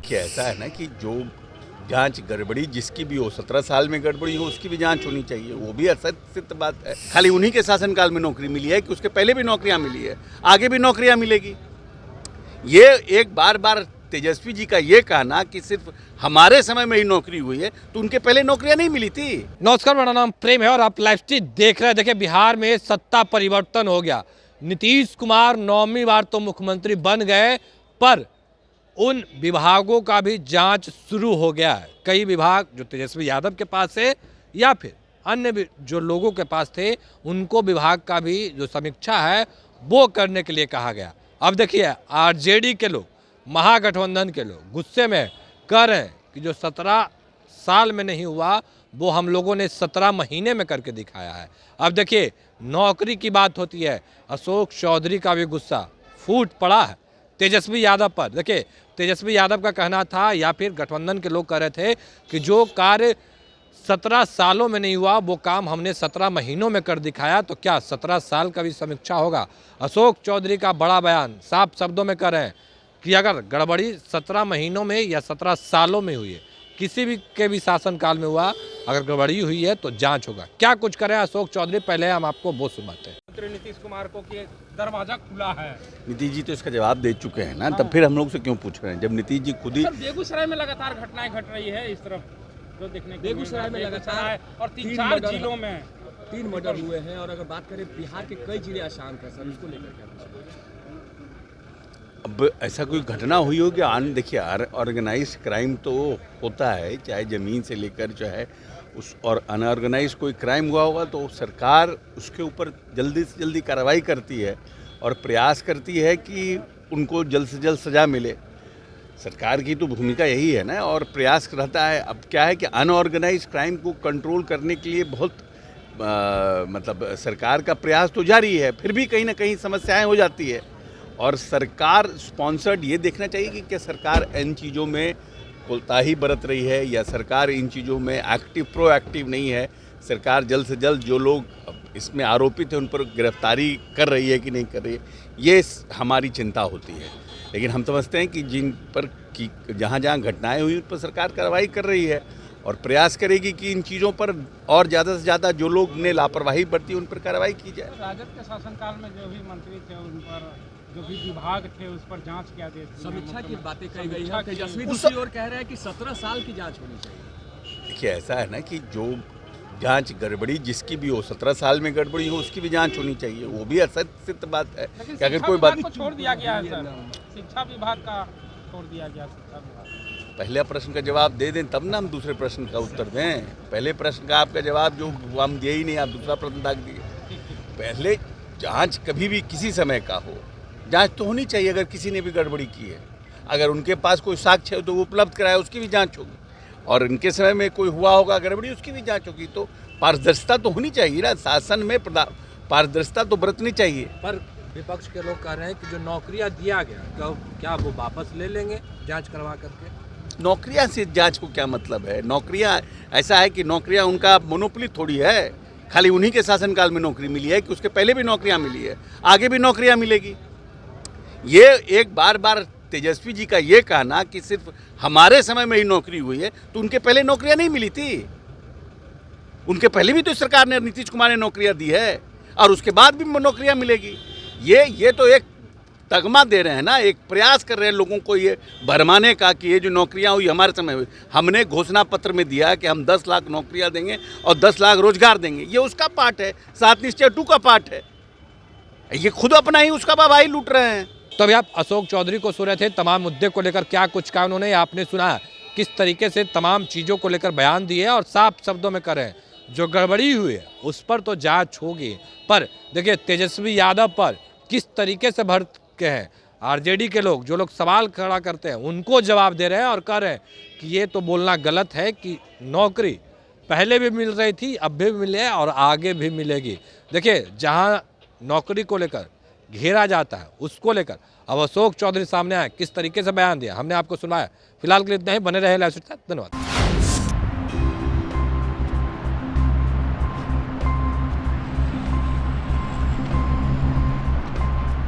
देखिए ऐसा है ना कि जो जांच गड़बड़ी जिसकी भी हो 17 साल में गड़बड़ी हो उसकी भी जांच होनी चाहिए। वो भी असत्य बात है। खाली उन्हीं के शासनकाल में नौकरी मिली है कि उसके पहले भी नौकरियां मिली है, आगे भी नौकरियां मिलेगी। ये एक बार बार तेजस्वी जी का ये कहना कि सिर्फ हमारे समय में ही नौकरी हुई है, तो उनके पहले नौकरियां नहीं मिली थी। नमस्कार, मेरा नाम प्रेम है और आप लाइव स्ट्रीट देख रहे हैं। देखिए, बिहार में सत्ता परिवर्तन हो गया। नीतीश कुमार 9वीं बार तो मुख्यमंत्री बन गए, पर उन विभागों का भी जांच शुरू हो गया है। कई विभाग जो तेजस्वी यादव के पास है या फिर अन्य भी जो लोगों के पास थे, उनको विभाग का भी जो समीक्षा है वो करने के लिए कहा गया। अब देखिए, आरजेडी के लोग, महागठबंधन के लोग गुस्से में कह रहे हैं कि जो 17 साल में नहीं हुआ वो हम लोगों ने 17 महीने में करके दिखाया है। अब देखिए, नौकरी की बात होती है, अशोक चौधरी का भी गुस्सा फूट पड़ा है तेजस्वी यादव पर। देखिए, तेजस्वी यादव का कहना था या फिर गठबंधन के लोग कह रहे थे कि जो कार्य 17 सालों में नहीं हुआ वो काम हमने 17 महीनों में कर दिखाया, तो क्या 17 साल का भी समीक्षा होगा? अशोक चौधरी का बड़ा बयान, साफ शब्दों में कह रहे हैं कि अगर गड़बड़ी 17 महीनों में या 17 सालों में हुई है, किसी भी के भी शासनकाल में हुआ, अगर गड़बड़ी हुई है तो जांच होगा। क्या कुछ करें अशोक चौधरी, पहले हम आपको वो सुनाते हैं। नीतीश कुमार को कि दरवाजा खुला है। नीतीश जी तो इसका जवाब दे चुके हैं ना, तब फिर हम लोग से क्यों पूछ रहे हैं जब नीतीश जी खुद ही। सर, बेगूसराय में लगातार घटनाएं घट रही है इस तरफ जो देखने को बेगूसराय में लगातार और 3-4 जिलों में 3 मर्डर हुए हैं। और अगर बात करें बिहार के कई जिले अशांत हैं सर, इसको लेकर क्या कुछ? अब ऐसा कोई घटना हुई हो कि देखिए, ऑर्गेनाइज क्राइम तो होता है, चाहे ज़मीन से लेकर चाहे उस, और अनऑर्गेनाइज कोई क्राइम हुआ होगा तो सरकार उसके ऊपर जल्दी से जल्दी कार्रवाई करती है और प्रयास करती है कि उनको जल्द से जल्द सज़ा मिले। सरकार की तो भूमिका यही है ना, और प्रयास रहता है। अब क्या है कि अनऑर्गेनाइज क्राइम को कंट्रोल करने के लिए बहुत मतलब सरकार का प्रयास तो जारी है, फिर भी कहीं ना कहीं समस्याएं हो जाती है। और सरकार स्पॉन्सर्ड ये देखना चाहिए कि क्या सरकार इन चीज़ों में कोताही बरत रही है या सरकार इन चीज़ों में प्रोएक्टिव नहीं है। सरकार जल्द से जल्द जो लोग इसमें आरोपित हैं उन पर गिरफ्तारी कर रही है कि नहीं कर रही है, ये हमारी चिंता होती है। लेकिन हम समझते हैं कि जिन पर जहाँ जहाँ घटनाएं हुई उन पर सरकार कार्रवाई कर रही है और प्रयास करेगी कि इन चीज़ों पर और ज़्यादा से ज़्यादा जो लोग ने लापरवाही बरती उन पर कार्रवाई की जाए। राजद के शासनकाल में जो भी मंत्री थे उन पर, जो भी विभाग थे उस पर जांच क्या दे, समीक्षा की बातें कही गई है। तेजस्वी दूसरी ओर कह रहे हैं कि 17 साल की जांच होनी चाहिए। देखिए ऐसा है ना कि जो जांच गड़बड़ी जिसकी भी हो 17 साल में गड़बड़ी हो उसकी भी जांच होनी चाहिए। वो भी असत्य बात है कि अगर कोई बात को छोड़ दिया गया है सर, शिक्षा विभाग का छोड़ दिया गया। शिक्षा विभाग पहले प्रश्न का जवाब दे दें तब ना हम दूसरे प्रश्न का उत्तर दें। पहले प्रश्न का आपका जवाब जो हम दिए ही नहीं, आप दूसरा प्रश्न दाग दिए। पहले जांच कभी भी किसी समय का हो, जांच तो होनी चाहिए। अगर किसी ने भी गड़बड़ी की है, अगर उनके पास कोई साक्ष्य है तो वो उपलब्ध कराए, उसकी भी जांच होगी। और इनके समय में कोई हुआ होगा गड़बड़ी, उसकी भी जांच होगी। तो पारदर्शिता तो होनी चाहिए ना, शासन में पारदर्शिता तो बरतनी चाहिए। पर विपक्ष के लोग कह रहे हैं कि जो नौकरियां दिया गया, क्या वो वापस ले लेंगे जांच करवा करके? नौकरियां से जांच को क्या मतलब है? नौकरियां ऐसा है कि नौकरियां उनका मोनोपोली थोड़ी है। खाली उन्हीं के शासनकाल में नौकरी मिली है कि उसके पहले भी नौकरियां मिली है, आगे भी नौकरियां मिलेगी। ये एक बार बार तेजस्वी जी का ये कहना कि सिर्फ हमारे समय में ही नौकरी हुई है, तो उनके पहले नौकरियां नहीं मिली थी। उनके पहले भी तो सरकार ने, नीतीश कुमार ने नौकरियां दी है और उसके बाद भी नौकरियां मिलेगी। ये तो एक तगमा दे रहे हैं ना, एक प्रयास कर रहे हैं लोगों को ये भरमाने का कि ये जो नौकरियां हुई हमारे समय हुई। हमने घोषणा पत्र में दिया कि हम 10 लाख नौकरियां देंगे और 10 लाख रोजगार देंगे। ये उसका पार्ट है, 7 निश्चय 2 का पार्ट है। ये खुद अपना ही उसका वाहवाही लूट रहे हैं। तो अभी आप अशोक चौधरी को सुन रहे थे, तमाम मुद्दे को लेकर क्या कुछ कहा उन्होंने, आपने सुना किस तरीके से तमाम चीज़ों को लेकर बयान दिए और साफ शब्दों में करें जो गड़बड़ी हुई है उस पर तो जांच होगी। पर देखिए, तेजस्वी यादव पर किस तरीके से भड़क के हैं आरजेडी के लोग, जो लोग सवाल खड़ा करते हैं उनको जवाब दे रहे हैं और कह रहे हैं कि ये तो बोलना गलत है कि नौकरी पहले भी मिल रही थी, अब भी मिले और आगे भी मिलेगी। देखिए, जहाँ नौकरी को लेकर घेरा जाता है उसको लेकर अब अशोक चौधरी सामने आए, किस तरीके से बयान दिया हमने आपको सुनाया। फिलहाल के लिए इतना ही, बने रहे लाइव स्ट्रीट। धन्यवाद।